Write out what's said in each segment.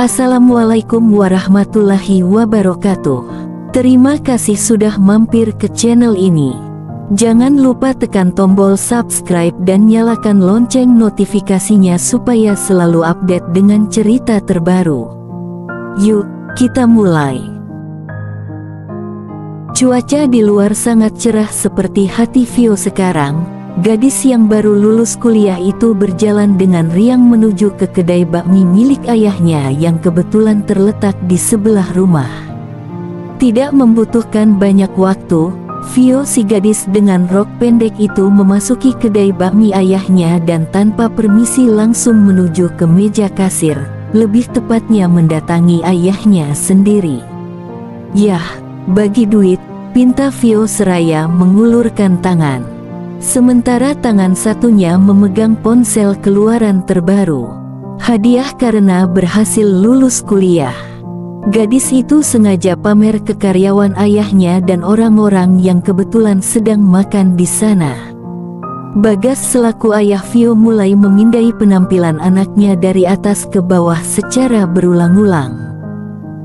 Assalamualaikum warahmatullahi wabarakatuh. Terima kasih sudah mampir ke channel ini. Jangan lupa tekan tombol subscribe dan nyalakan lonceng notifikasinya supaya selalu update dengan cerita terbaru. Yuk, kita mulai. Cuaca di luar sangat cerah seperti hati Vio sekarang. Gadis yang baru lulus kuliah itu berjalan dengan riang menuju ke kedai bakmi milik ayahnya yang kebetulan terletak di sebelah rumah. Tidak membutuhkan banyak waktu, Vio si gadis dengan rok pendek itu memasuki kedai bakmi ayahnya dan tanpa permisi langsung menuju ke meja kasir, lebih tepatnya mendatangi ayahnya sendiri. "Yah, bagi duit," pinta Vio seraya mengulurkan tangan. Sementara tangan satunya memegang ponsel keluaran terbaru. Hadiah karena berhasil lulus kuliah. Gadis itu sengaja pamer ke karyawan ayahnya dan orang-orang yang kebetulan sedang makan di sana. Bagas selaku ayah Vio mulai memindai penampilan anaknya dari atas ke bawah secara berulang-ulang.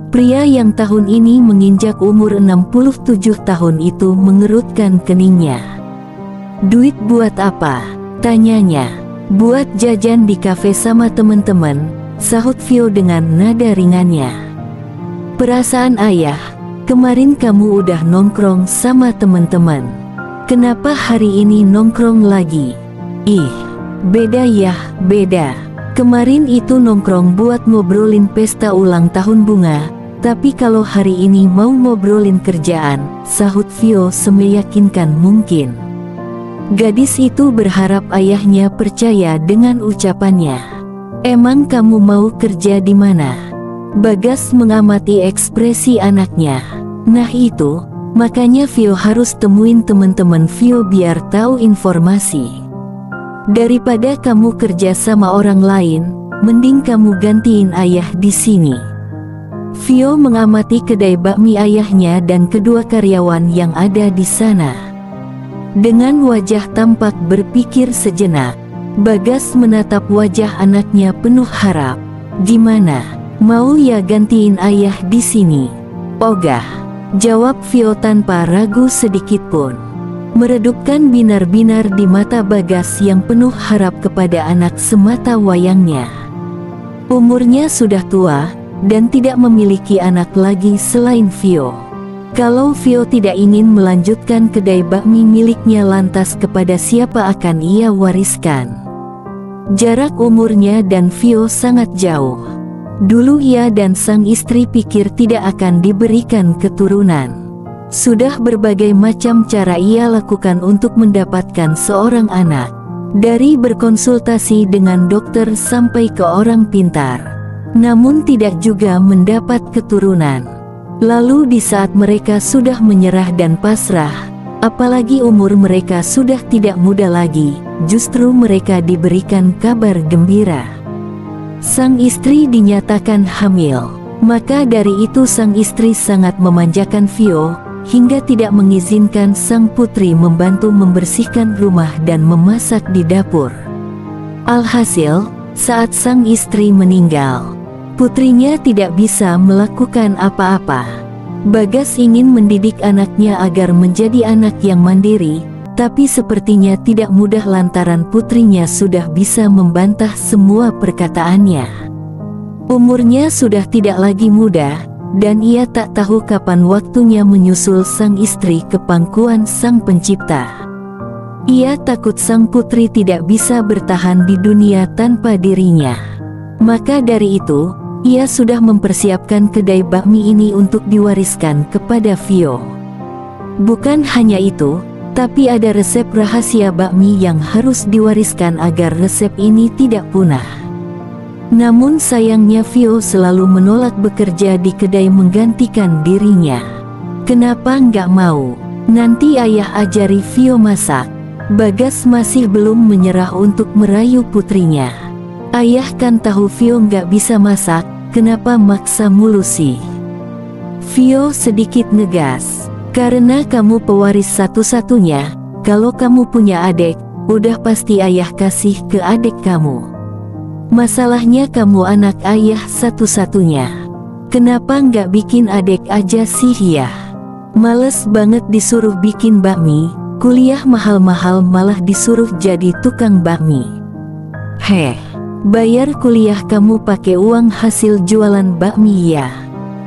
Pria yang tahun ini menginjak umur 67 tahun itu mengerutkan keningnya. "Duit buat apa?" tanyanya. "Buat jajan di kafe sama temen-temen," sahut Vio dengan nada ringannya. "Perasaan ayah, kemarin kamu udah nongkrong sama temen-temen. Kenapa hari ini nongkrong lagi?" "Ih, beda ya, beda. Kemarin itu nongkrong buat ngobrolin pesta ulang tahun bunga, tapi kalau hari ini mau ngobrolin kerjaan," sahut Vio semeyakinkan mungkin. Gadis itu berharap ayahnya percaya dengan ucapannya. "Emang kamu mau kerja di mana?" Bagas mengamati ekspresi anaknya. "Nah itu, makanya Vio harus temuin temen-temen Vio biar tahu informasi. Daripada kamu kerja sama orang lain, mending kamu gantiin ayah di sini." Vio mengamati kedai bakmi ayahnya dan kedua karyawan yang ada di sana. Dengan wajah tampak berpikir sejenak, Bagas menatap wajah anaknya penuh harap. "Gimana, mau ya gantiin ayah di sini?" "Ogah," jawab Vio tanpa ragu sedikitpun. Meredupkan binar-binar di mata Bagas yang penuh harap kepada anak semata wayangnya. Umurnya sudah tua, dan tidak memiliki anak lagi selain Vio. Kalau Vio tidak ingin melanjutkan kedai bakmi miliknya, lantas kepada siapa akan ia wariskan? Jarak umurnya dan Vio sangat jauh. Dulu ia dan sang istri pikir tidak akan diberikan keturunan. Sudah berbagai macam cara ia lakukan untuk mendapatkan seorang anak. Dari berkonsultasi dengan dokter sampai ke orang pintar. Namun tidak juga mendapat keturunan. Lalu di saat mereka sudah menyerah dan pasrah, apalagi umur mereka sudah tidak muda lagi, justru mereka diberikan kabar gembira. Sang istri dinyatakan hamil. Maka dari itu sang istri sangat memanjakan Vio, hingga tidak mengizinkan sang putri membantu membersihkan rumah dan memasak di dapur. Alhasil, saat sang istri meninggal, putrinya tidak bisa melakukan apa-apa. Bagas ingin mendidik anaknya agar menjadi anak yang mandiri, tapi sepertinya tidak mudah lantaran putrinya sudah bisa membantah semua perkataannya. Umurnya sudah tidak lagi muda, dan ia tak tahu kapan waktunya menyusul sang istri ke pangkuan Sang Pencipta. Ia takut sang putri tidak bisa bertahan di dunia tanpa dirinya. Maka dari itu, ia sudah mempersiapkan kedai bakmi ini untuk diwariskan kepada Vio. Bukan hanya itu, tapi ada resep rahasia bakmi yang harus diwariskan agar resep ini tidak punah. Namun sayangnya Vio selalu menolak bekerja di kedai menggantikan dirinya. "Kenapa nggak mau? Nanti ayah ajari Vio masak." Bagas masih belum menyerah untuk merayu putrinya. "Ayah kan tahu Vio nggak bisa masak, kenapa maksa mulu sih?" Vio sedikit ngegas. "Karena kamu pewaris satu-satunya, kalau kamu punya adik, udah pasti ayah kasih ke adik kamu." Masalahnya kamu anak ayah satu-satunya. Kenapa nggak bikin adek aja sih ya? Males banget disuruh bikin bakmi, kuliah mahal-mahal malah disuruh jadi tukang bakmi. Heh, bayar kuliah kamu pakai uang hasil jualan bakmi ya.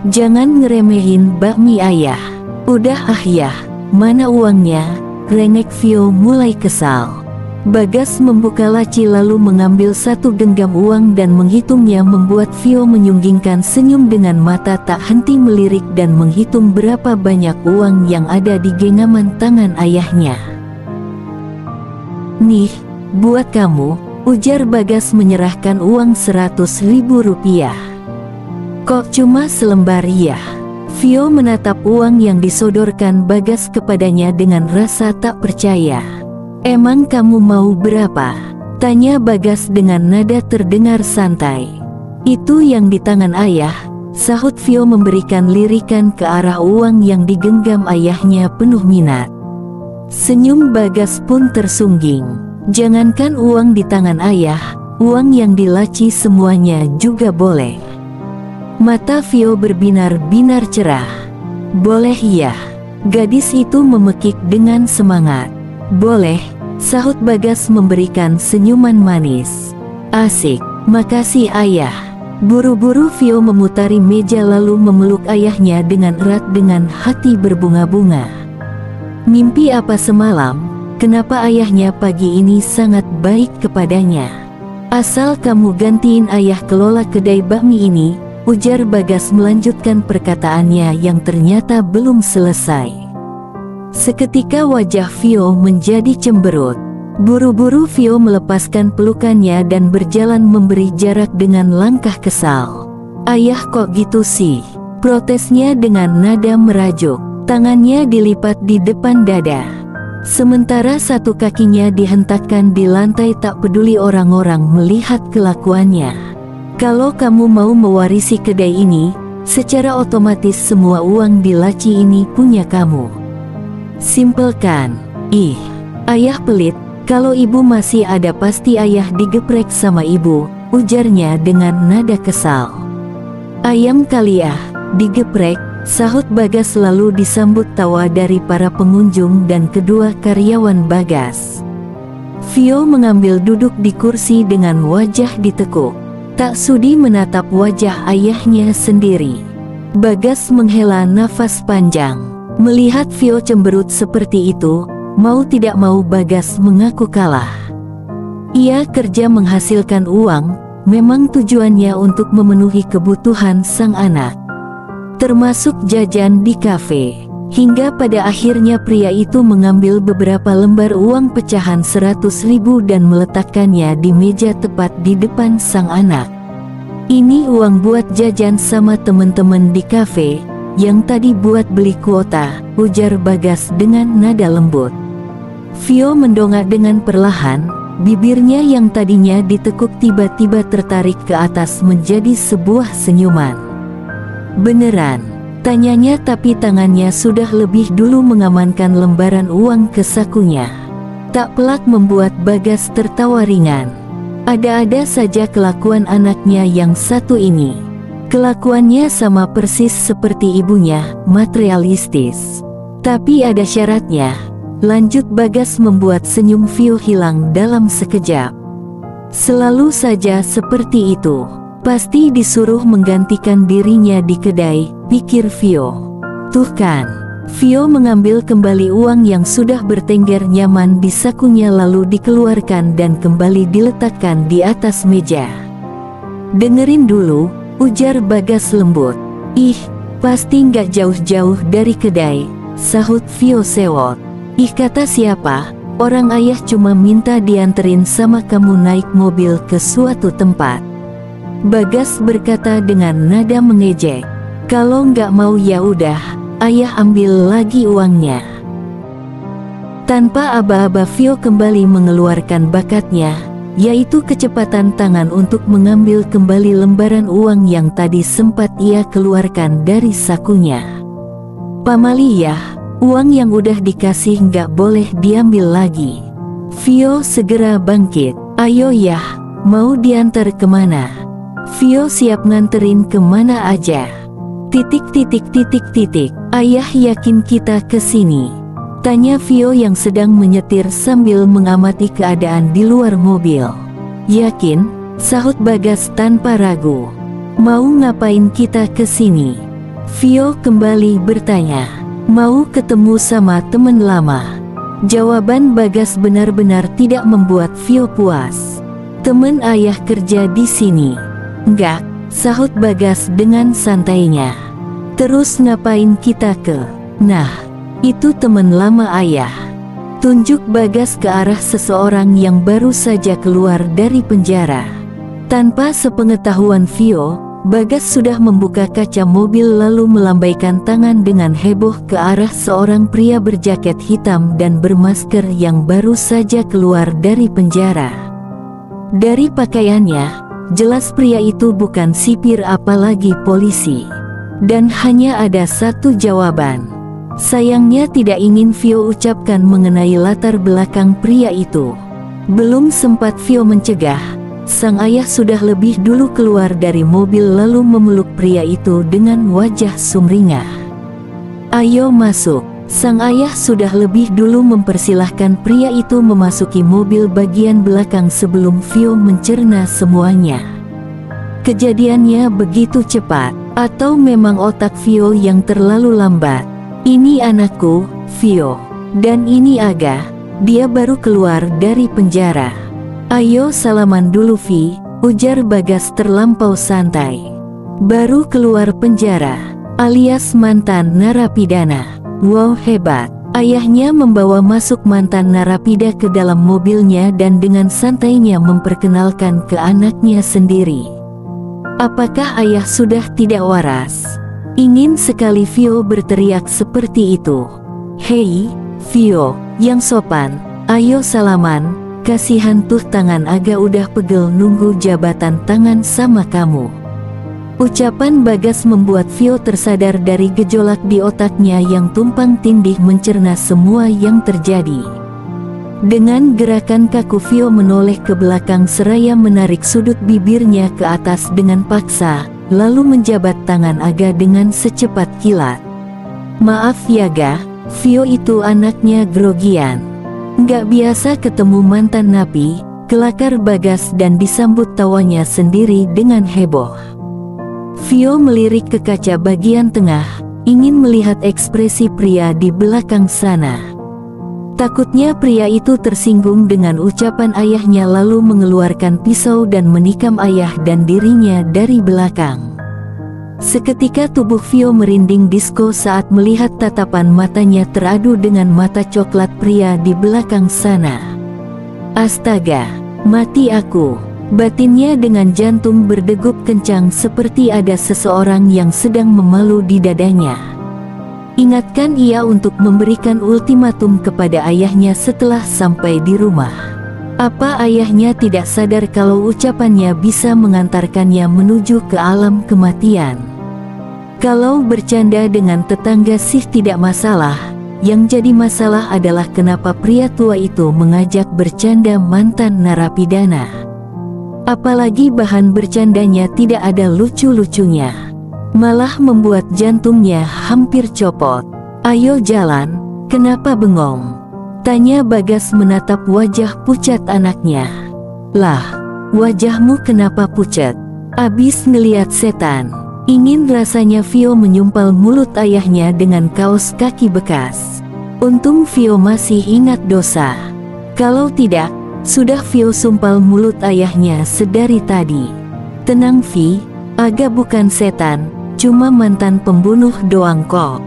Jangan ngeremehin bakmi ayah. Udah ah ya, mana uangnya? Rengek Vio mulai kesal. Bagas membuka laci lalu mengambil satu genggam uang dan menghitungnya, membuat Vio menyunggingkan senyum dengan mata tak henti melirik dan menghitung berapa banyak uang yang ada di genggaman tangan ayahnya. Nih, buat kamu, ujar Bagas menyerahkan uang 100.000 rupiah. Kok cuma selembar ya? Vio menatap uang yang disodorkan Bagas kepadanya dengan rasa tak percaya. Emang kamu mau berapa? Tanya Bagas dengan nada terdengar santai. Itu yang di tangan ayah, sahut Vio memberikan lirikan ke arah uang yang digenggam ayahnya penuh minat. Senyum Bagas pun tersungging. Jangankan uang di tangan ayah, uang yang di laci semuanya juga boleh. Mata Vio berbinar-binar cerah. Boleh ya? Gadis itu memekik dengan semangat. Boleh, sahut Bagas memberikan senyuman manis. Asik, makasih ayah. Buru-buru Vio memutari meja lalu memeluk ayahnya dengan erat dengan hati berbunga-bunga. Mimpi apa semalam? Kenapa ayahnya pagi ini sangat baik kepadanya? Asal kamu gantiin ayah kelola kedai bakmi ini, ujar Bagas melanjutkan perkataannya yang ternyata belum selesai. Seketika wajah Vio menjadi cemberut. Buru-buru Vio melepaskan pelukannya dan berjalan memberi jarak dengan langkah kesal. Ayah kok gitu sih? Protesnya dengan nada merajuk. Tangannya dilipat di depan dada. Sementara satu kakinya dihentakkan di lantai tak peduli orang-orang melihat kelakuannya. Kalau kamu mau mewarisi kedai ini, secara otomatis semua uang di laci ini punya kamu. Simpel kan? Ih, ayah pelit. Kalau ibu masih ada pasti ayah digeprek sama ibu, ujarnya dengan nada kesal. Ayam kali ah, digeprek, sahut Bagas lalu disambut tawa dari para pengunjung dan kedua karyawan Bagas. Vio mengambil duduk di kursi dengan wajah ditekuk. Tak sudi menatap wajah ayahnya sendiri. Bagas menghela nafas panjang. Melihat Vio cemberut seperti itu, mau tidak mau Bagas mengaku kalah. Ia kerja menghasilkan uang, memang tujuannya untuk memenuhi kebutuhan sang anak. Termasuk jajan di kafe. Hingga pada akhirnya pria itu mengambil beberapa lembar uang pecahan 100.000 dan meletakkannya di meja tepat di depan sang anak. Ini uang buat jajan sama temen-temen di kafe, yang tadi buat beli kuota, ujar Bagas dengan nada lembut. Vio mendongak dengan perlahan, bibirnya yang tadinya ditekuk tiba-tiba tertarik ke atas menjadi sebuah senyuman. Beneran? Tanyanya tapi tangannya sudah lebih dulu mengamankan lembaran uang ke sakunya. Tak pelak membuat Bagas tertawa ringan. Ada-ada saja kelakuan anaknya yang satu ini. Kelakuannya sama persis seperti ibunya, materialistis. Tapi ada syaratnya, lanjut Bagas membuat senyum Vio hilang dalam sekejap. Selalu saja seperti itu, pasti disuruh menggantikan dirinya di kedai, pikir Vio. Tuh kan, Vio mengambil kembali uang yang sudah bertengger nyaman di sakunya lalu dikeluarkan dan kembali diletakkan di atas meja. Dengerin dulu, ujar Bagas lembut. Ih, pasti nggak jauh-jauh dari kedai, sahut Vio sewot. Ih kata siapa, orang ayah cuma minta dianterin sama kamu naik mobil ke suatu tempat. Bagas berkata dengan nada mengejek. Kalau nggak mau ya udah, ayah ambil lagi uangnya. Tanpa aba-aba Vio kembali mengeluarkan bakatnya, yaitu kecepatan tangan untuk mengambil kembali lembaran uang yang tadi sempat ia keluarkan dari sakunya. Pamaliyah, uang yang udah dikasih nggak boleh diambil lagi. Vio segera bangkit. Ayo yah, Mau diantar kemana? Vio siap nganterin kemana aja. Ayah yakin kita kesini? Tanya Vio yang sedang menyetir sambil mengamati keadaan di luar mobil. Yakin, sahut Bagas tanpa ragu. Mau ngapain kita kesini? Vio kembali bertanya. Mau ketemu sama temen lama. Jawaban Bagas benar-benar tidak membuat Vio puas. Temen ayah kerja di sini. Enggak, sahut Bagas dengan santainya. Terus ngapain kita ke? Nah, itu temen lama ayah. Tunjuk Bagas ke arah seseorang yang baru saja keluar dari penjara. Tanpa sepengetahuan Vio, Bagas sudah membuka kaca mobil lalu melambaikan tangan dengan heboh ke arah seorang pria berjaket hitam dan bermasker yang baru saja keluar dari penjara. Dari pakaiannya, jelas pria itu bukan sipir apalagi polisi. Dan hanya ada satu jawaban. Sayangnya tidak ingin Vio ucapkan mengenai latar belakang pria itu. Belum sempat Vio mencegah, sang ayah sudah lebih dulu keluar dari mobil lalu memeluk pria itu dengan wajah sumringah. Ayo masuk. Sang ayah sudah lebih dulu mempersilahkan pria itu memasuki mobil bagian belakang sebelum Vio mencerna semuanya. Kejadiannya begitu cepat, atau memang otak Vio yang terlalu lambat? Ini anakku, Vio. Dan ini Aga, dia baru keluar dari penjara. Ayo salaman dulu Vi, ujar Bagas terlampau santai. Baru keluar penjara, alias mantan narapidana. Wow hebat. Ayahnya membawa masuk mantan narapida ke dalam mobilnya dan dengan santainya memperkenalkan ke anaknya sendiri. Apakah ayah sudah tidak waras? Ingin sekali Vio berteriak seperti itu. Hei, Vio, yang sopan, ayo salaman. Kasihan tuh tangan Aga udah pegel nunggu jabatan tangan sama kamu. Ucapan Bagas membuat Vio tersadar dari gejolak di otaknya yang tumpang tindih mencerna semua yang terjadi. Dengan gerakan kaku Vio menoleh ke belakang seraya menarik sudut bibirnya ke atas dengan paksa, lalu menjabat tangan Aga dengan secepat kilat. Maaf ya Ga, Vio itu anaknya grogian. Nggak biasa ketemu mantan napi, kelakar Bagas dan disambut tawanya sendiri dengan heboh. Vio melirik ke kaca bagian tengah, ingin melihat ekspresi pria di belakang sana. Takutnya pria itu tersinggung dengan ucapan ayahnya lalu mengeluarkan pisau dan menikam ayah dan dirinya dari belakang. Seketika tubuh Vio merinding disko saat melihat tatapan matanya teradu dengan mata coklat pria di belakang sana. Astaga, mati aku, batinnya dengan jantung berdegup kencang seperti ada seseorang yang sedang memalu di dadanya. Ingatkan ia untuk memberikan ultimatum kepada ayahnya setelah sampai di rumah. Apa ayahnya tidak sadar kalau ucapannya bisa mengantarkannya menuju ke alam kematian? Kalau bercanda dengan tetangga sih tidak masalah, yang jadi masalah adalah kenapa pria tua itu mengajak bercanda mantan narapidana. Apalagi bahan bercandanya tidak ada lucu-lucunya, malah membuat jantungnya hampir copot. Ayo jalan, kenapa bengong? Tanya Bagas menatap wajah pucat anaknya. Lah, wajahmu kenapa pucat? Abis ngeliat setan. Ingin rasanya Vio menyumpal mulut ayahnya dengan kaos kaki bekas. Untung Vio masih ingat dosa. Kalau tidak, sudah Vio sumpal mulut ayahnya sedari tadi. Tenang Vi, Aga bukan setan, cuma mantan pembunuh doang kok.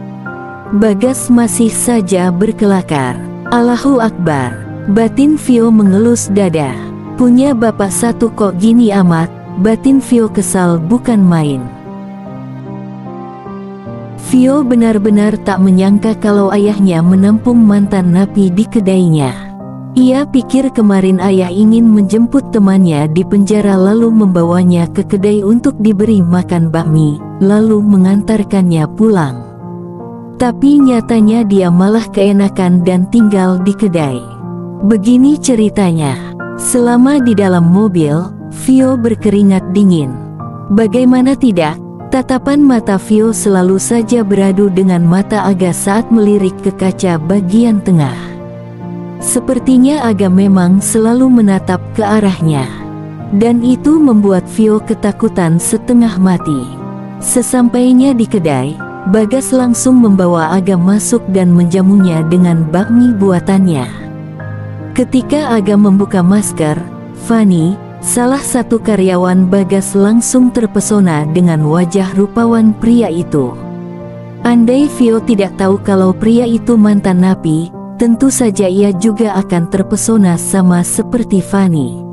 Bagas masih saja berkelakar. Allahu Akbar. Batin Vio mengelus dada. Punya bapak satu kok gini amat. Batin Vio kesal bukan main. Vio benar-benar tak menyangka kalau ayahnya menampung mantan napi di kedainya. Ia pikir kemarin ayah ingin menjemput temannya di penjara lalu membawanya ke kedai untuk diberi makan bakmi, lalu mengantarkannya pulang. Tapi nyatanya dia malah keenakan dan tinggal di kedai. Begini ceritanya. Selama di dalam mobil, Vio berkeringat dingin. Bagaimana tidak, tatapan mata Vio selalu saja beradu dengan mata Aga saat melirik ke kaca bagian tengah. Sepertinya Aga memang selalu menatap ke arahnya. Dan itu membuat Vio ketakutan setengah mati. Sesampainya di kedai, Bagas langsung membawa Aga masuk dan menjamunya dengan bakmi buatannya. Ketika Aga membuka masker, Fanny, salah satu karyawan Bagas, langsung terpesona dengan wajah rupawan pria itu. Andai Vio tidak tahu kalau pria itu mantan napi, tentu saja ia juga akan terpesona sama seperti Fanny.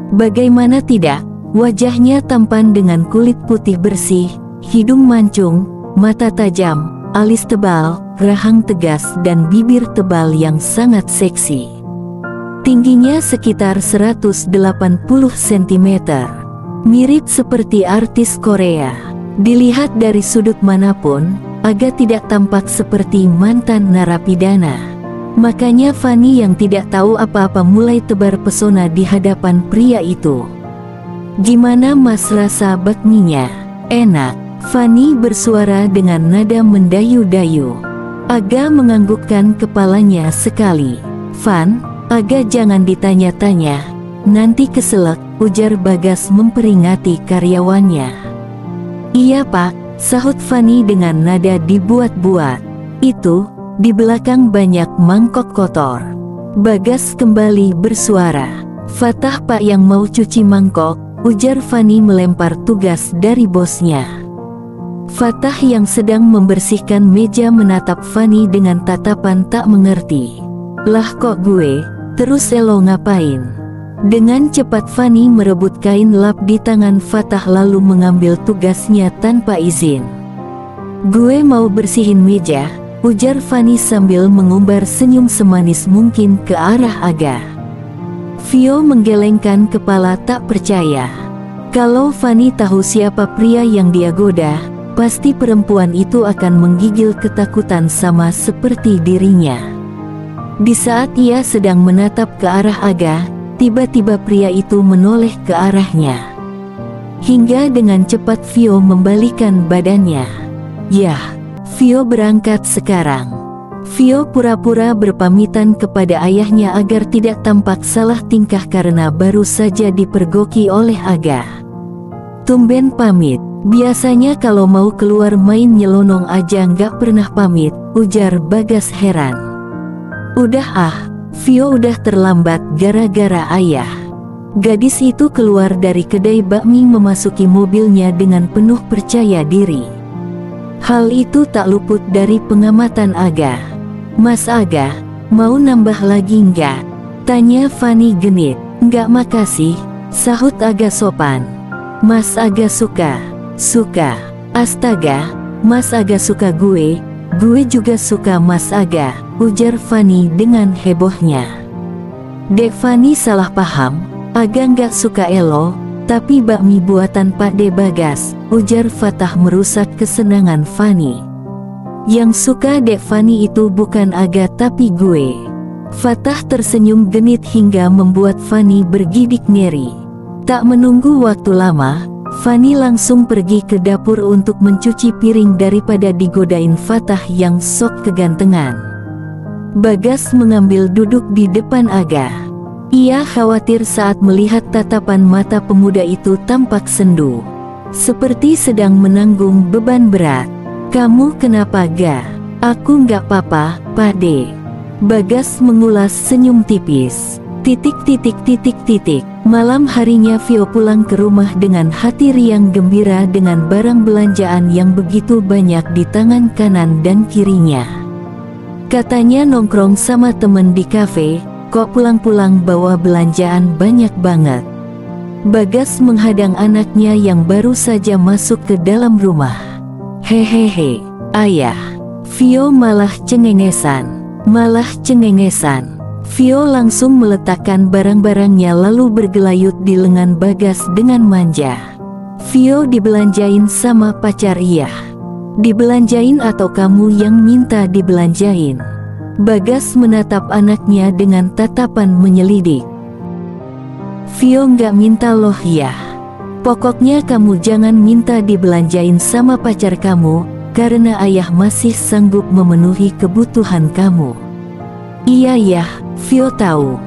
Bagaimana tidak, wajahnya tampan dengan kulit putih bersih, hidung mancung, mata tajam, alis tebal, rahang tegas dan bibir tebal yang sangat seksi. Tingginya sekitar 180 cm. Mirip seperti artis Korea. Dilihat dari sudut manapun, agak tidak tampak seperti mantan narapidana. Makanya Fanny yang tidak tahu apa-apa mulai tebar pesona di hadapan pria itu. "Gimana Mas rasa bakminya? Enak?" Fanny bersuara dengan nada mendayu-dayu. Aga menganggukkan kepalanya sekali. "Van, Aga jangan ditanya-tanya, nanti keselak," ujar Bagas memperingati karyawannya. "Iya Pak," sahut Fanny dengan nada dibuat-buat. "Itu, di belakang banyak mangkok kotor." Bagas kembali bersuara. "Fatah Pak yang mau cuci mangkok," ujar Fanny melempar tugas dari bosnya. Fatah yang sedang membersihkan meja menatap Fanny dengan tatapan tak mengerti. "Lah kok gue, terus elo ngapain?" Dengan cepat Fanny merebut kain lap di tangan Fatah lalu mengambil tugasnya tanpa izin. "Gue mau bersihin meja," ujar Fanny sambil mengumbar senyum semanis mungkin ke arah Aga. Vio menggelengkan kepala tak percaya. Kalau Fanny tahu siapa pria yang dia goda, pasti perempuan itu akan menggigil ketakutan sama seperti dirinya. Di saat ia sedang menatap ke arah Aga, tiba-tiba pria itu menoleh ke arahnya. Hingga dengan cepat Vio membalikan badannya. "Yah, Vio berangkat sekarang." Vio pura-pura berpamitan kepada ayahnya agar tidak tampak salah tingkah karena baru saja dipergoki oleh Aga. "Tumben pamit, biasanya kalau mau keluar main nyelonong aja nggak pernah pamit," ujar Bagas heran. "Udah ah, Vio udah terlambat gara-gara ayah." Gadis itu keluar dari kedai bakmi memasuki mobilnya dengan penuh percaya diri. Hal itu tak luput dari pengamatan Aga. "Mas Aga, mau nambah lagi nggak?" tanya Fanny genit. "Nggak makasih," sahut Aga sopan. "Mas Aga suka." "Suka? Astaga, Mas Aga suka gue juga suka Mas Aga," ujar Fanny dengan hebohnya. "Dek Fanny salah paham, Aga nggak suka elo, tapi bakmi buatan Pak De Bagas," ujar Fatah merusak kesenangan Fanny. "Yang suka Dek Fanny itu bukan Aga tapi gue." Fatah tersenyum genit hingga membuat Fanny bergidik ngeri. Tak menunggu waktu lama, Fanny langsung pergi ke dapur untuk mencuci piring daripada digodain Fatah yang sok kegantengan. Bagas mengambil duduk di depan Aga. Ia khawatir saat melihat tatapan mata pemuda itu tampak sendu, seperti sedang menanggung beban berat. "Kamu kenapa Ga?" "Aku nggak apa-apa, Pak De." Bagas mengulas senyum tipis. Malam harinya Vio pulang ke rumah dengan hati riang gembira dengan barang belanjaan yang begitu banyak di tangan kanan dan kirinya. Katanya nongkrong sama temen di kafe, kok pulang-pulang bawa belanjaan banyak banget. Bagas menghadang anaknya yang baru saja masuk ke dalam rumah. "Hehehe, ayah." Vio malah cengengesan. Vio langsung meletakkan barang-barangnya lalu bergelayut di lengan Bagas dengan manja. "Vio dibelanjain sama pacar iya?" "Dibelanjain atau kamu yang minta dibelanjain?" Bagas menatap anaknya dengan tatapan menyelidik. Vio nggak minta loh ya. Pokoknya kamu jangan minta dibelanjain sama pacar kamu, karena ayah masih sanggup memenuhi kebutuhan kamu. Iya ya, Vio tahu.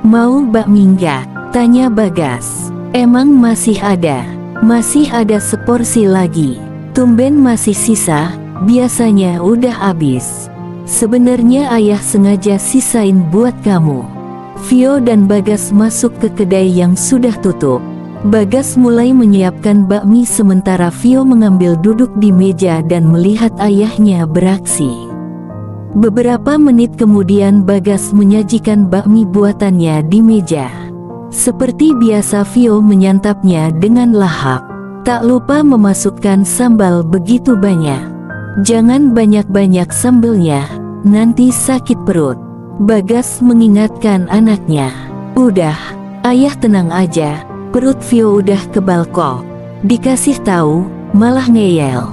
Mau bakmi nggak? Tanya Bagas. Emang masih ada? Masih ada seporsi lagi. Tumben masih sisa, biasanya udah habis. Sebenarnya ayah sengaja sisain buat kamu. Vio dan Bagas masuk ke kedai yang sudah tutup. Bagas mulai menyiapkan bakmi sementara Vio mengambil duduk di meja dan melihat ayahnya beraksi. Beberapa menit kemudian Bagas menyajikan bakmi buatannya di meja. Seperti biasa Vio menyantapnya dengan lahap. Tak lupa memasukkan sambal begitu banyak. Jangan banyak-banyak sambelnya, nanti sakit perut. Bagas mengingatkan anaknya. Udah, ayah tenang aja. Perut Vio udah kebal kok. Dikasih tahu, malah ngeyel.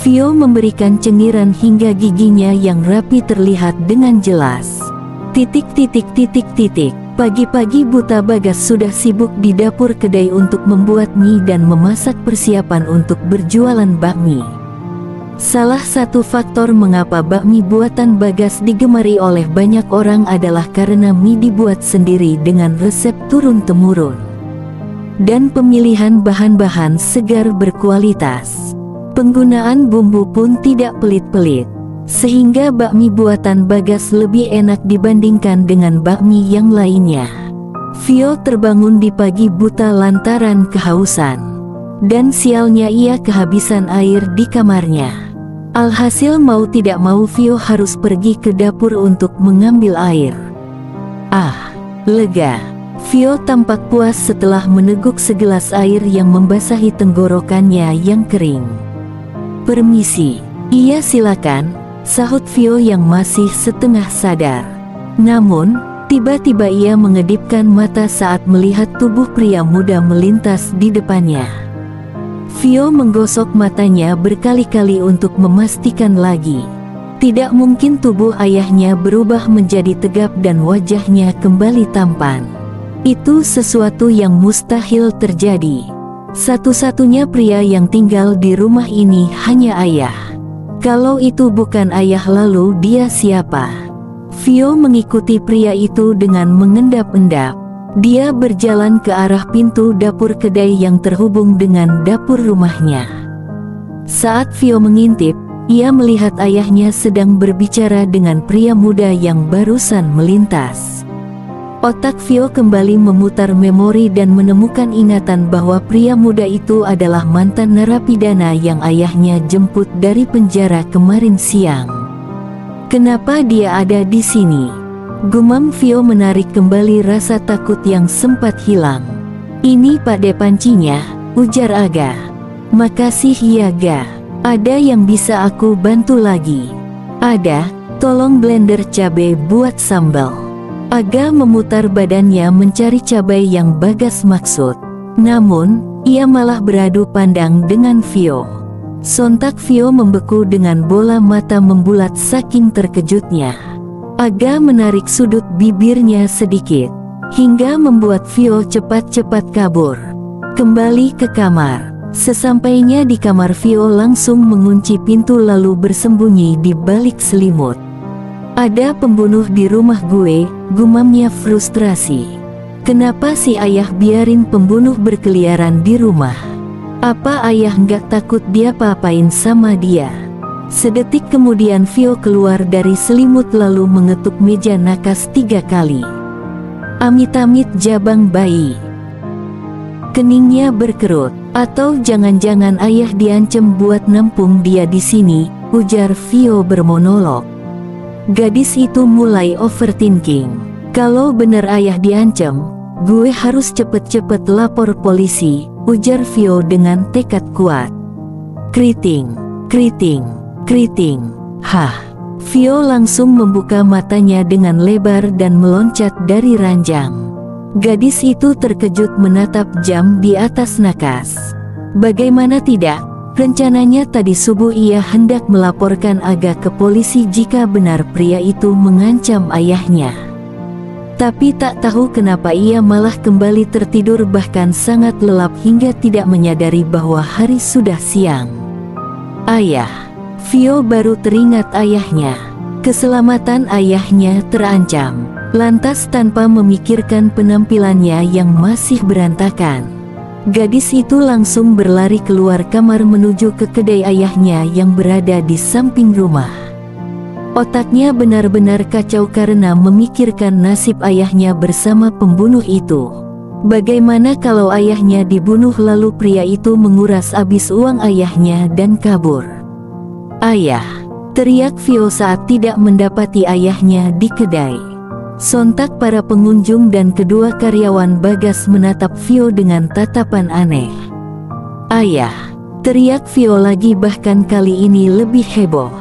Vio memberikan cengiran hingga giginya yang rapi terlihat dengan jelas. Pagi-pagi buta Bagas sudah sibuk di dapur kedai untuk membuat mie dan memasak persiapan untuk berjualan bakmi. Salah satu faktor mengapa bakmi buatan Bagas digemari oleh banyak orang adalah karena mie dibuat sendiri dengan resep turun-temurun. Dan pemilihan bahan-bahan segar berkualitas. Penggunaan bumbu pun tidak pelit-pelit, sehingga bakmi buatan Bagas lebih enak dibandingkan dengan bakmi yang lainnya. Vio terbangun di pagi buta lantaran kehausan. Dan sialnya ia kehabisan air di kamarnya. Alhasil mau tidak mau Vio harus pergi ke dapur untuk mengambil air. Ah, lega. Vio tampak puas setelah meneguk segelas air yang membasahi tenggorokannya yang kering. Permisi. Iya silakan, sahut Vio yang masih setengah sadar. Namun, tiba-tiba ia mengedipkan mata saat melihat tubuh pria muda melintas di depannya. Vio menggosok matanya berkali-kali untuk memastikan lagi. Tidak mungkin tubuh ayahnya berubah menjadi tegap dan wajahnya kembali tampan. Itu sesuatu yang mustahil terjadi. Satu-satunya pria yang tinggal di rumah ini hanya ayah. Kalau itu bukan ayah, lalu dia siapa? Vio mengikuti pria itu dengan mengendap-endap. Dia berjalan ke arah pintu dapur kedai yang terhubung dengan dapur rumahnya. Saat Vio mengintip, ia melihat ayahnya sedang berbicara dengan pria muda yang barusan melintas. Otak Vio kembali memutar memori dan menemukan ingatan bahwa pria muda itu adalah mantan narapidana yang ayahnya jemput dari penjara kemarin siang. Kenapa dia ada di sini? Gumam Vio menarik kembali rasa takut yang sempat hilang. Ini Pak De pancinya, ujar Aga. Makasih ya Ga. Ada yang bisa aku bantu lagi? Ada, tolong blender cabai buat sambal. Aga memutar badannya mencari cabai yang Bagas maksud. Namun, ia malah beradu pandang dengan Vio. Sontak Vio membeku dengan bola mata membulat saking terkejutnya. Aga menarik sudut bibirnya sedikit, hingga membuat Vio cepat-cepat kabur. Kembali ke kamar. Sesampainya di kamar, Vio langsung mengunci pintu lalu bersembunyi di balik selimut. Ada pembunuh di rumah gue, gumamnya frustrasi. Kenapa si ayah biarin pembunuh berkeliaran di rumah? Apa ayah nggak takut dia papain sama dia? Sedetik kemudian Vio keluar dari selimut lalu mengetuk meja nakas 3 kali. Amit-amit jabang bayi. Keningnya berkerut. Atau jangan-jangan ayah diancam buat nampung dia di sini, ujar Vio bermonolog. Gadis itu mulai overthinking. Kalau bener ayah diancam, gue harus cepet-cepet lapor polisi, ujar Vio dengan tekad kuat. Kriting, kriting, kriting. Hah. Vio langsung membuka matanya dengan lebar dan meloncat dari ranjang. Gadis itu terkejut menatap jam di atas nakas. Bagaimana tidak? Rencananya tadi subuh ia hendak melaporkan Aga ke polisi jika benar pria itu mengancam ayahnya. Tapi tak tahu kenapa ia malah kembali tertidur, bahkan sangat lelap hingga tidak menyadari bahwa hari sudah siang. Ayah. Vio baru teringat ayahnya. Keselamatan ayahnya terancam. Lantas tanpa memikirkan penampilannya yang masih berantakan, gadis itu langsung berlari keluar kamar menuju ke kedai ayahnya yang berada di samping rumah. Otaknya benar-benar kacau karena memikirkan nasib ayahnya bersama pembunuh itu. Bagaimana kalau ayahnya dibunuh lalu pria itu menguras habis uang ayahnya dan kabur? Ayah! Teriak Vio saat tidak mendapati ayahnya di kedai. Sontak para pengunjung dan kedua karyawan Bagas menatap Vio dengan tatapan aneh. Ayah! Teriak Vio lagi, bahkan kali ini lebih heboh.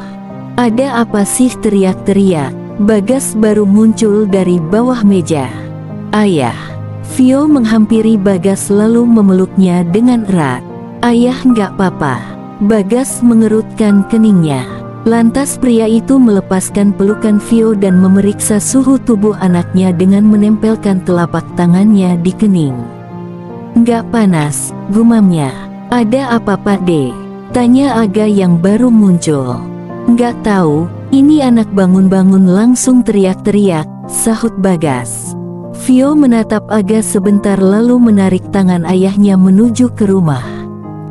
Ada apa sih, teriak-teriak. Bagas baru muncul dari bawah meja. Ayah! Vio menghampiri Bagas lalu memeluknya dengan erat. Ayah, nggak apa-apa. Bagas mengerutkan keningnya. Lantas pria itu melepaskan pelukan Vio dan memeriksa suhu tubuh anaknya dengan menempelkan telapak tangannya di kening. Nggak panas, gumamnya. Ada apa Pak De? Tanya Aga yang baru muncul. Nggak tahu, ini anak bangun-bangun, langsung teriak-teriak, sahut Bagas. Vio menatap Aga sebentar lalu menarik tangan ayahnya menuju ke rumah.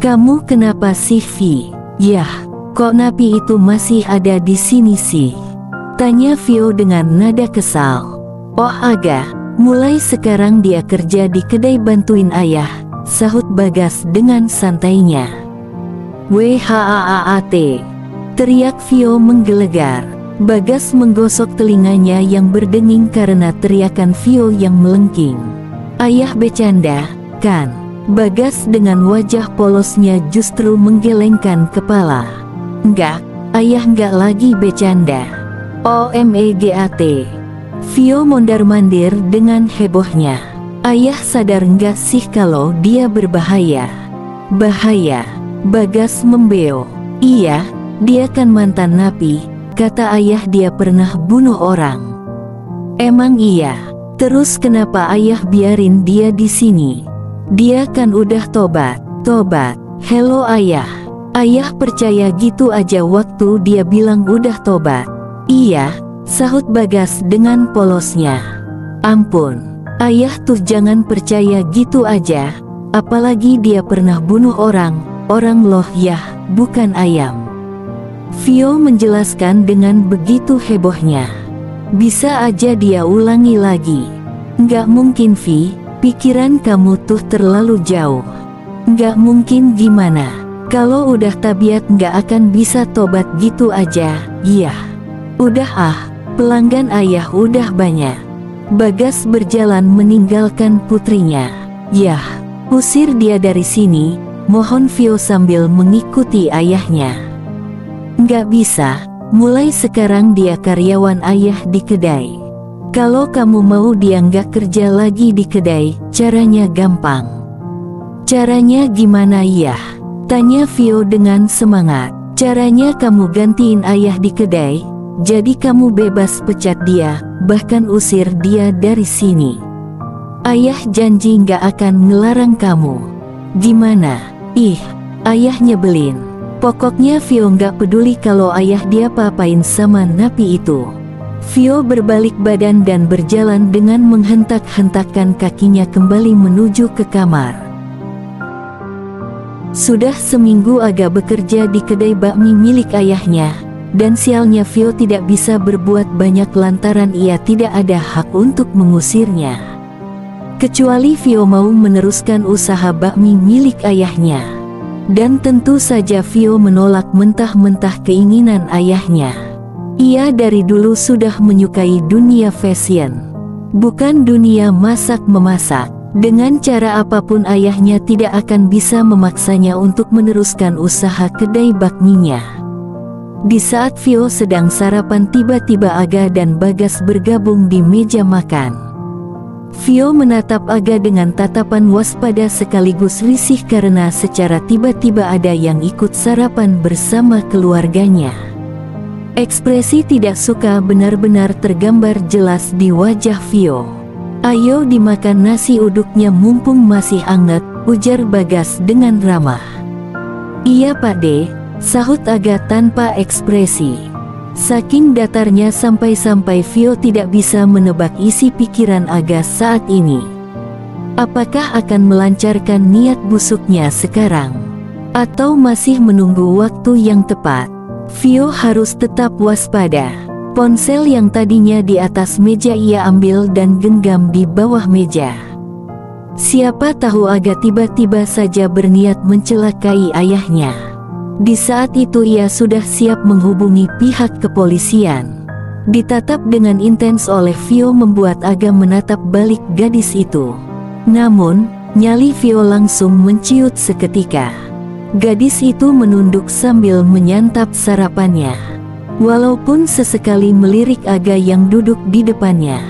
Kamu kenapa sih, Vi? Yah, kok napi itu masih ada di sini sih? Tanya Vio dengan nada kesal. Oh Aga, mulai sekarang dia kerja di kedai bantuin ayah, sahut Bagas dengan santainya. WHAAAT! Teriak Vio menggelegar. Bagas menggosok telinganya yang berdenging karena teriakan Vio yang melengking. Ayah bercanda, kan? Bagas dengan wajah polosnya justru menggelengkan kepala. Enggak, ayah enggak lagi bercanda. OMEGAT. Vio mondar-mandir dengan hebohnya. Ayah sadar enggak sih kalau dia berbahaya? Bahaya? Bagas membeo. Iya, dia kan mantan napi, kata ayah dia pernah bunuh orang. Emang iya? Terus kenapa ayah biarin dia di sini? Dia kan udah tobat. Tobat? Halo ayah. Ayah percaya gitu aja waktu dia bilang udah tobat? Iya, sahut Bagas dengan polosnya. Ampun, ayah tuh jangan percaya gitu aja. Apalagi dia pernah bunuh orang loh yah, bukan ayam. Vio menjelaskan dengan begitu hebohnya. Bisa aja dia ulangi lagi. Nggak mungkin Vi, pikiran kamu tuh terlalu jauh. Nggak mungkin gimana? Kalau udah tabiat nggak akan bisa tobat gitu aja. Iya. Udah ah, pelanggan ayah udah banyak. Bagas berjalan meninggalkan putrinya. Yah, usir dia dari sini, mohon Vio sambil mengikuti ayahnya. Nggak bisa, mulai sekarang dia karyawan ayah di kedai. Kalau kamu mau dia nggak kerja lagi di kedai, caranya gampang. Caranya gimana ya? Tanya Vio dengan semangat. Caranya kamu gantiin ayah di kedai, jadi kamu bebas pecat dia, bahkan usir dia dari sini. Ayah janji nggak akan ngelarang kamu. Gimana? Ih, ayah nyebelin. Pokoknya Vio nggak peduli kalau ayah dia papain sama napi itu. Vio berbalik badan dan berjalan dengan menghentak-hentakkan kakinya kembali menuju ke kamar. Sudah seminggu Aga bekerja di kedai bakmi milik ayahnya, dan sialnya Vio tidak bisa berbuat banyak lantaran ia tidak ada hak untuk mengusirnya. Kecuali Vio mau meneruskan usaha bakmi milik ayahnya. Dan tentu saja Vio menolak mentah-mentah keinginan ayahnya. Ia dari dulu sudah menyukai dunia fashion, bukan dunia masak-memasak. Dengan cara apapun ayahnya tidak akan bisa memaksanya untuk meneruskan usaha kedai bakminya. Di saat Vio sedang sarapan, tiba-tiba Aga dan Bagas bergabung di meja makan. Vio menatap Aga dengan tatapan waspada sekaligus risih karena secara tiba-tiba ada yang ikut sarapan bersama keluarganya. Ekspresi tidak suka benar-benar tergambar jelas di wajah Vio. "Ayo dimakan nasi uduknya mumpung masih anget," ujar Bagas dengan ramah. "Iya Pakde," sahut Aga tanpa ekspresi. Saking datarnya sampai-sampai Vio tidak bisa menebak isi pikiran Aga saat ini. Apakah akan melancarkan niat busuknya sekarang? Atau masih menunggu waktu yang tepat? Vio harus tetap waspada. Ponsel yang tadinya di atas meja ia ambil dan genggam di bawah meja. Siapa tahu Aga tiba-tiba saja berniat mencelakai ayahnya. Di saat itu ia sudah siap menghubungi pihak kepolisian. Ditatap dengan intens oleh Vio membuat Aga menatap balik gadis itu. Namun, nyali Vio langsung menciut seketika. Gadis itu menunduk sambil menyantap sarapannya. Walaupun sesekali melirik Aga yang duduk di depannya.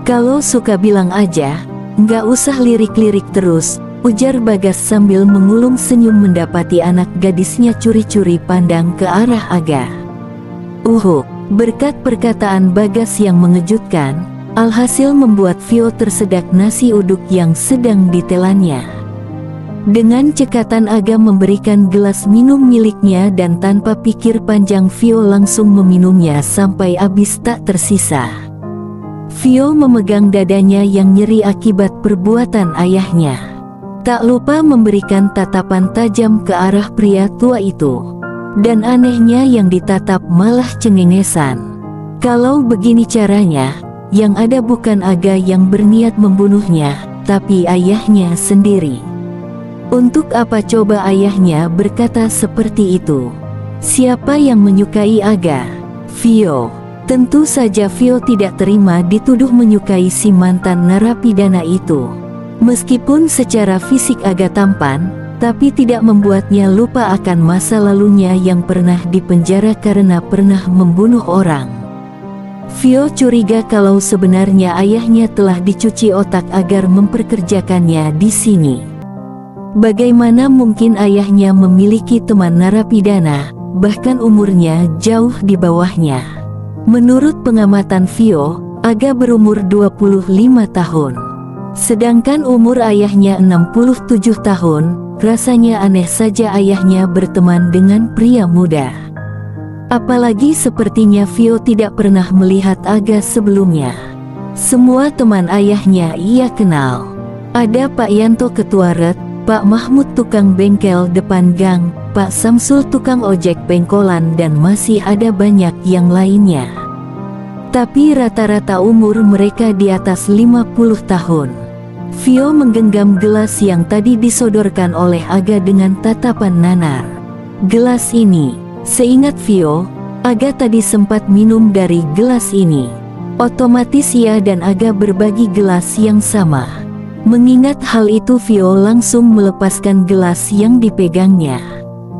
"Kalau suka bilang aja, nggak usah lirik-lirik terus," ujar Bagas sambil mengulung senyum mendapati anak gadisnya curi-curi pandang ke arah Aga. Berkat perkataan Bagas yang mengejutkan, alhasil membuat Vio tersedak nasi uduk yang sedang ditelannya. Dengan cekatan Aga memberikan gelas minum miliknya dan tanpa pikir panjang Vio langsung meminumnya sampai habis tak tersisa. Vio memegang dadanya yang nyeri akibat perbuatan ayahnya. Tak lupa memberikan tatapan tajam ke arah pria tua itu. Dan anehnya yang ditatap malah cengengesan. Kalau begini caranya, yang ada bukan Aga yang berniat membunuhnya, tapi ayahnya sendiri. Untuk apa coba ayahnya berkata seperti itu? Siapa yang menyukai Aga? Vio. Tentu saja Vio tidak terima dituduh menyukai si mantan narapidana itu. Meskipun secara fisik Aga tampan, tapi tidak membuatnya lupa akan masa lalunya yang pernah dipenjara karena pernah membunuh orang. Vio curiga kalau sebenarnya ayahnya telah dicuci otak agar memperkerjakannya di sini. Bagaimana mungkin ayahnya memiliki teman narapidana, bahkan umurnya jauh di bawahnya? Menurut pengamatan Vio, Aga berumur 25 tahun. Sedangkan umur ayahnya 67 tahun, rasanya aneh saja ayahnya berteman dengan pria muda. Apalagi sepertinya Vio tidak pernah melihat Aga sebelumnya. Semua teman ayahnya ia kenal. Ada Pak Yanto ketua RET, Pak Mahmud tukang bengkel depan gang, Pak Samsul tukang ojek pengkolan dan masih ada banyak yang lainnya. Tapi rata-rata umur mereka di atas 50 tahun. Vio menggenggam gelas yang tadi disodorkan oleh Aga dengan tatapan nanar. Gelas ini, seingat Vio, Aga tadi sempat minum dari gelas ini. Otomatis ia dan Aga berbagi gelas yang sama. Mengingat hal itu Vio langsung melepaskan gelas yang dipegangnya.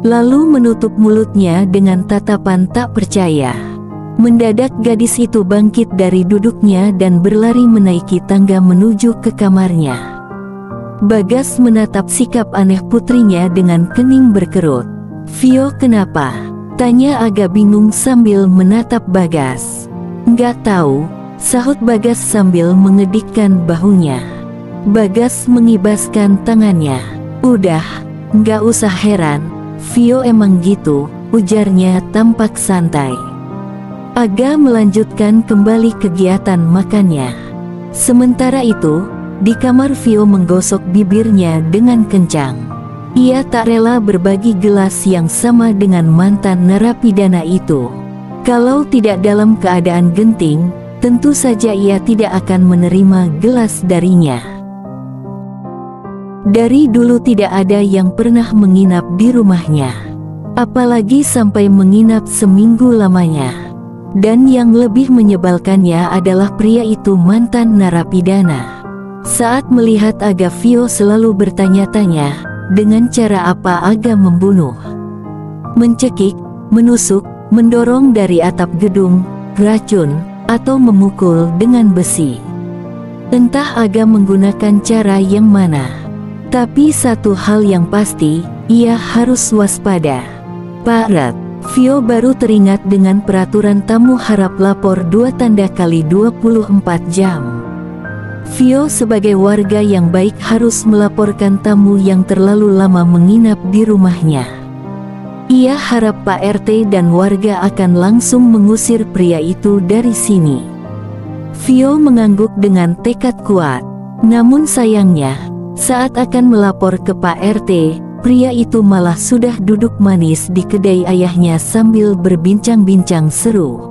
Lalu menutup mulutnya dengan tatapan tak percaya. Mendadak gadis itu bangkit dari duduknya dan berlari menaiki tangga menuju ke kamarnya. Bagas menatap sikap aneh putrinya dengan kening berkerut. "Vio kenapa?" tanya agak bingung sambil menatap Bagas. "Nggak tahu," sahut Bagas sambil mengedikkan bahunya. Bagas mengibaskan tangannya. "Udah, nggak usah heran, Vio emang gitu," ujarnya tampak santai. Aga melanjutkan kembali kegiatan makannya. Sementara itu, di kamar Vio menggosok bibirnya dengan kencang. Ia tak rela berbagi gelas yang sama dengan mantan narapidana itu. Kalau tidak dalam keadaan genting, tentu saja ia tidak akan menerima gelas darinya. Dari dulu tidak ada yang pernah menginap di rumahnya. Apalagi sampai menginap seminggu lamanya. Dan yang lebih menyebalkannya adalah pria itu mantan narapidana. Saat melihat Aga, Vio selalu bertanya-tanya, dengan cara apa Aga membunuh? Mencekik, menusuk, mendorong dari atap gedung, racun, atau memukul dengan besi. Entah Aga menggunakan cara yang mana. Tapi satu hal yang pasti, ia harus waspada. "Pak Rat," Vio baru teringat dengan peraturan tamu harap lapor 2 tanda kali 24 jam. Vio sebagai warga yang baik harus melaporkan tamu yang terlalu lama menginap di rumahnya. Ia harap Pak RT dan warga akan langsung mengusir pria itu dari sini. Vio mengangguk dengan tekad kuat. Namun sayangnya, saat akan melapor ke Pak RT, pria itu malah sudah duduk manis di kedai ayahnya sambil berbincang-bincang seru.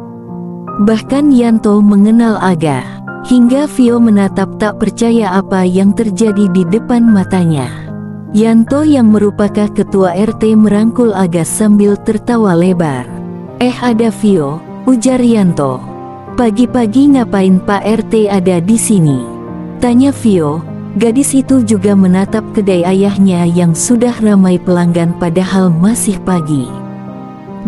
Bahkan Yanto mengenal Aga, hingga Vio menatap tak percaya apa yang terjadi di depan matanya. Yanto yang merupakan ketua RT merangkul Aga sambil tertawa lebar. Ada Vio, ujar Yanto. Pagi-pagi ngapain Pak RT ada di sini? Tanya Vio. Gadis itu juga menatap kedai ayahnya yang sudah ramai pelanggan padahal masih pagi.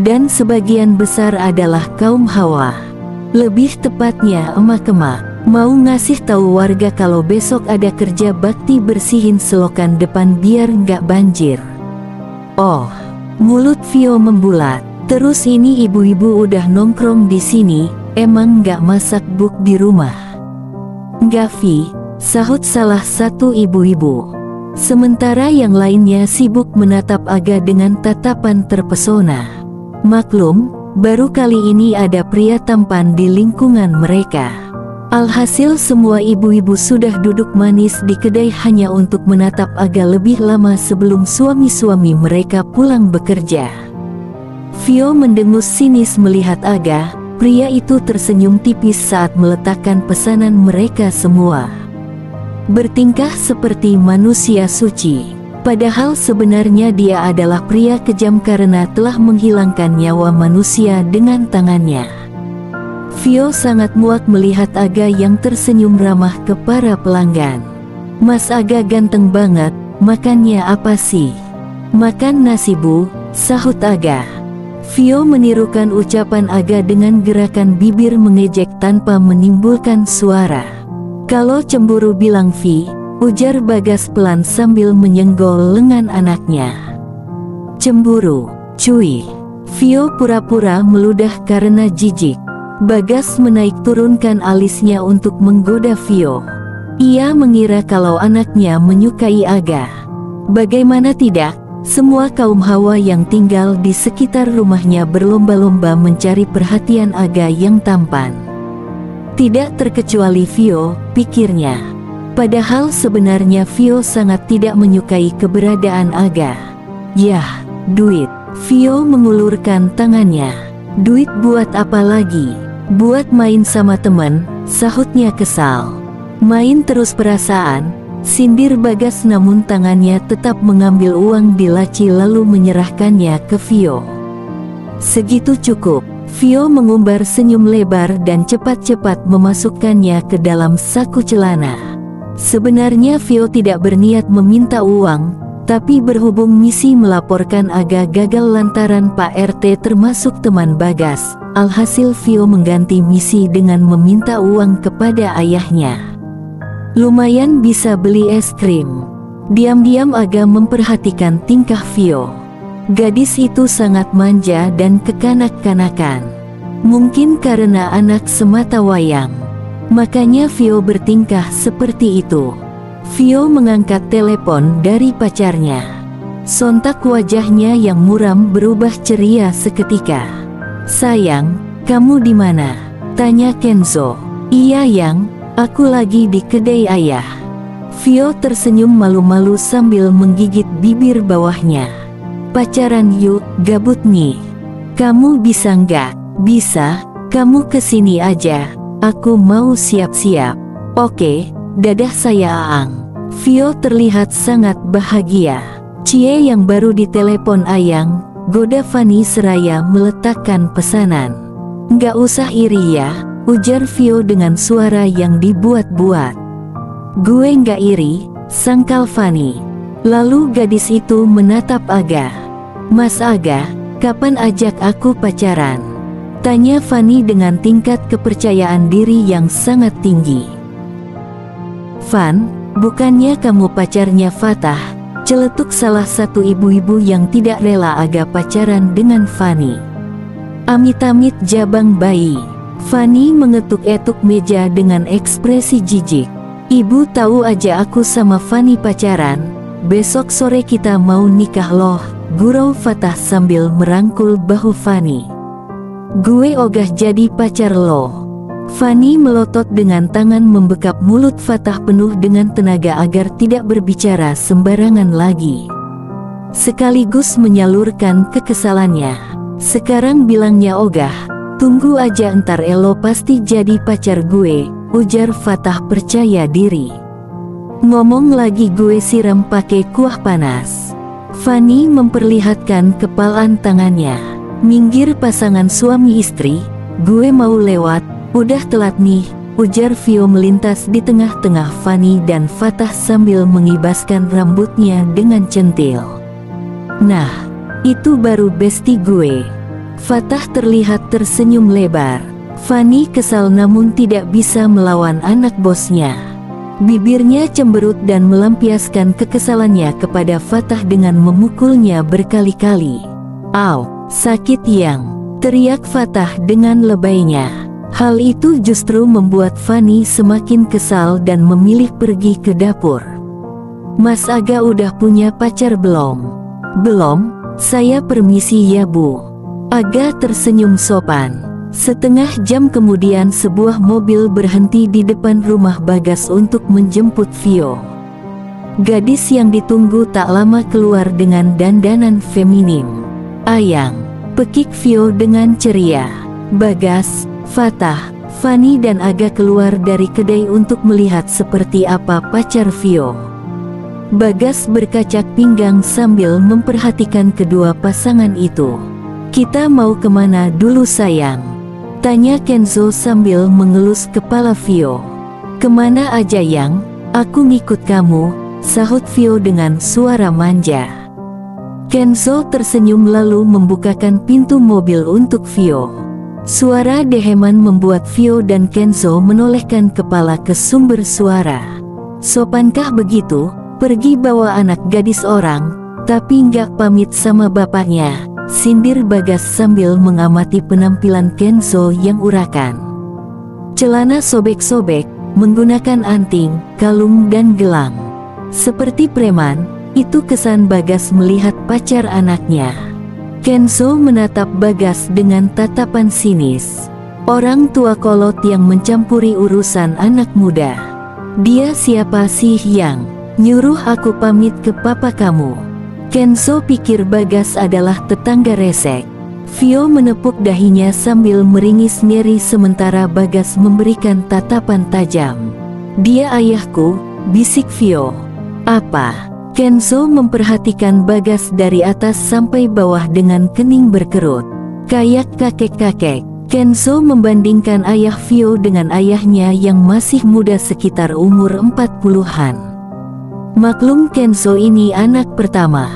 Dan sebagian besar adalah kaum hawa. Lebih tepatnya emak-emak. Mau ngasih tahu warga kalau besok ada kerja bakti bersihin selokan depan biar nggak banjir. Oh, mulut Vio membulat. Terus ini ibu-ibu udah nongkrong di sini, emang nggak masak buk di rumah? Nggak Vi, sahut salah satu ibu-ibu. Sementara yang lainnya sibuk menatap Aga dengan tatapan terpesona. Maklum, baru kali ini ada pria tampan di lingkungan mereka. Alhasil semua ibu-ibu sudah duduk manis di kedai hanya untuk menatap Aga lebih lama sebelum suami-suami mereka pulang bekerja. Vio mendengus sinis melihat Aga. Pria itu tersenyum tipis saat meletakkan pesanan mereka semua. Bertingkah seperti manusia suci. Padahal sebenarnya dia adalah pria kejam karena telah menghilangkan nyawa manusia dengan tangannya. Vio sangat muak melihat Aga yang tersenyum ramah ke para pelanggan. Mas Aga ganteng banget, makannya apa sih? Makan nasi bu, sahut Aga. Vio menirukan ucapan Aga dengan gerakan bibir mengejek tanpa menimbulkan suara. Kalau cemburu bilang Vi, ujar Bagas pelan sambil menyenggol lengan anaknya. Cemburu, cuy. Vio pura-pura meludah karena jijik. Bagas menaik turunkan alisnya untuk menggoda Vio. Ia mengira kalau anaknya menyukai Aga. Bagaimana tidak, semua kaum hawa yang tinggal di sekitar rumahnya berlomba-lomba mencari perhatian Aga yang tampan. Tidak terkecuali Vio, pikirnya. Padahal sebenarnya Vio sangat tidak menyukai keberadaan Aga. Yah, duit. Vio mengulurkan tangannya. Duit buat apa lagi? Buat main sama temen, sahutnya kesal. Main terus perasaan, sindir Bagas namun tangannya tetap mengambil uang di laci lalu menyerahkannya ke Vio. Segitu cukup. Vio mengumbar senyum lebar dan cepat-cepat memasukkannya ke dalam saku celana. Sebenarnya Vio tidak berniat meminta uang, tapi berhubung misi melaporkan Aga gagal lantaran Pak RT termasuk teman Bagas, alhasil Vio mengganti misi dengan meminta uang kepada ayahnya. Lumayan bisa beli es krim. Diam-diam Aga memperhatikan tingkah Vio. Gadis itu sangat manja dan kekanak-kanakan. Mungkin karena anak semata wayang, makanya Vio bertingkah seperti itu. Vio mengangkat telepon dari pacarnya. Sontak wajahnya yang muram berubah ceria seketika. Sayang, kamu di mana? Tanya Kenzo. Iya yang, aku lagi di kedai ayah. Vio tersenyum malu-malu sambil menggigit bibir bawahnya. Pacaran yuk, gabut nih. Kamu bisa nggak? Bisa, kamu kesini aja. Aku mau siap-siap. Oke, dadah saya Aang. Vio terlihat sangat bahagia. Cie yang baru ditelepon Ayang, goda Fani seraya meletakkan pesanan. Nggak usah iri ya, ujar Vio dengan suara yang dibuat-buat. Gue nggak iri, sangkal Fani. Lalu gadis itu menatap Aga. Mas Aga, kapan ajak aku pacaran? Tanya Fani dengan tingkat kepercayaan diri yang sangat tinggi. Fan, bukannya kamu pacarnya Fatah? Celetuk salah satu ibu-ibu yang tidak rela Aga pacaran dengan Fani. Amit-amit jabang bayi. Fani mengetuk-etuk meja dengan ekspresi jijik. Ibu tahu aja aku sama Fanny pacaran. Besok sore kita mau nikah loh, gurau Fatah sambil merangkul bahu Fanny. Gue ogah jadi pacar lo. Fanny melotot dengan tangan membekap mulut Fatah penuh dengan tenaga agar tidak berbicara sembarangan lagi. Sekaligus menyalurkan kekesalannya. Sekarang bilangnya ogah, tunggu aja ntar elo pasti jadi pacar gue, ujar Fatah percaya diri. Ngomong lagi gue siram pakai kuah panas. Fanny memperlihatkan kepalan tangannya. Minggir pasangan suami istri, gue mau lewat. Udah telat nih, ujar Vio melintas di tengah-tengah Fanny dan Fatah sambil mengibaskan rambutnya dengan centil. Nah, itu baru besti gue. Fatah terlihat tersenyum lebar. Fanny kesal namun tidak bisa melawan anak bosnya. Bibirnya cemberut dan melampiaskan kekesalannya kepada Fatah dengan memukulnya berkali-kali. "Au, sakit yang!" teriak Fatah dengan lebaynya. Hal itu justru membuat Fanny semakin kesal dan memilih pergi ke dapur. "Mas Aga udah punya pacar belum?" "Belum, saya permisi ya Bu." Aga tersenyum sopan. Setengah jam kemudian sebuah mobil berhenti di depan rumah Bagas untuk menjemput Vio. Gadis yang ditunggu tak lama keluar dengan dandanan feminim. "Ayang," pekik Vio dengan ceria. Bagas, Fatah, Fanny dan Aga keluar dari kedai untuk melihat seperti apa pacar Vio. Bagas berkacak pinggang sambil memperhatikan kedua pasangan itu. "Kita mau kemana dulu sayang?" tanya Kenzo sambil mengelus kepala Vio. "Kemana aja yang, aku ngikut kamu," sahut Vio dengan suara manja. Kenzo tersenyum lalu membukakan pintu mobil untuk Vio. Suara deheman membuat Vio dan Kenzo menolehkan kepala ke sumber suara. "Sopankah begitu, pergi bawa anak gadis orang, tapi nggak pamit sama bapaknya?" sindir Bagas sambil mengamati penampilan Kenzo yang urakan. Celana sobek-sobek, menggunakan anting, kalung dan gelang. Seperti preman, itu kesan Bagas melihat pacar anaknya. Kenzo menatap Bagas dengan tatapan sinis. Orang tua kolot yang mencampuri urusan anak muda. "Dia siapa sih yang nyuruh aku pamit ke papa kamu?" Kenzo pikir Bagas adalah tetangga resek. Vio menepuk dahinya sambil meringis ngeri sementara Bagas memberikan tatapan tajam. "Dia ayahku," bisik Vio. "Apa?" Kenzo memperhatikan Bagas dari atas sampai bawah dengan kening berkerut. Kayak kakek-kakek. Kenzo membandingkan ayah Vio dengan ayahnya yang masih muda sekitar umur 40-an. Maklum Kenzo ini anak pertama.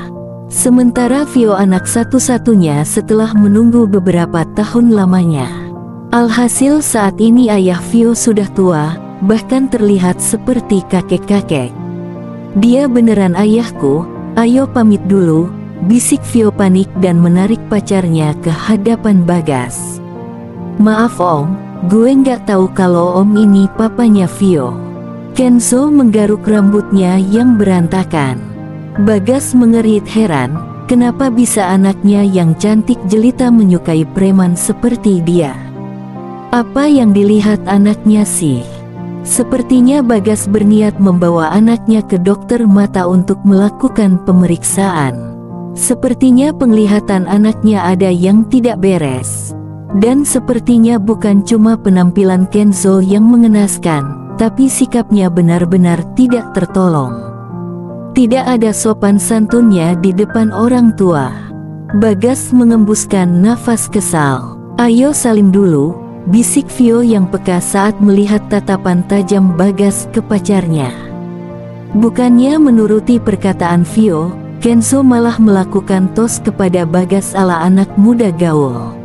Sementara Vio anak satu-satunya setelah menunggu beberapa tahun lamanya. Alhasil saat ini ayah Vio sudah tua, bahkan terlihat seperti kakek-kakek. "Dia beneran ayahku, ayo pamit dulu," bisik Vio panik dan menarik pacarnya ke hadapan Bagas. "Maaf Om, gue nggak tahu kalau Om ini papanya Vio." Kenzo menggaruk rambutnya yang berantakan. Bagas mengerit heran, kenapa bisa anaknya yang cantik jelita menyukai preman seperti dia. Apa yang dilihat anaknya sih? Sepertinya Bagas berniat membawa anaknya ke dokter mata untuk melakukan pemeriksaan. Sepertinya penglihatan anaknya ada yang tidak beres. Dan sepertinya bukan cuma penampilan Kenzo yang mengenaskan, tapi sikapnya benar-benar tidak tertolong. Tidak ada sopan santunnya di depan orang tua. Bagas mengembuskan nafas kesal. "Ayo salim dulu," bisik Vio yang peka saat melihat tatapan tajam Bagas ke pacarnya. Bukannya menuruti perkataan Vio, Kenzo malah melakukan tos kepada Bagas ala anak muda gaul.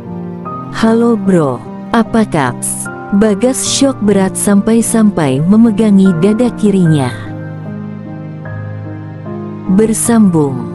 "Halo bro, apa kaps?" Bagas syok berat sampai-sampai memegangi dada kirinya. Bersambung.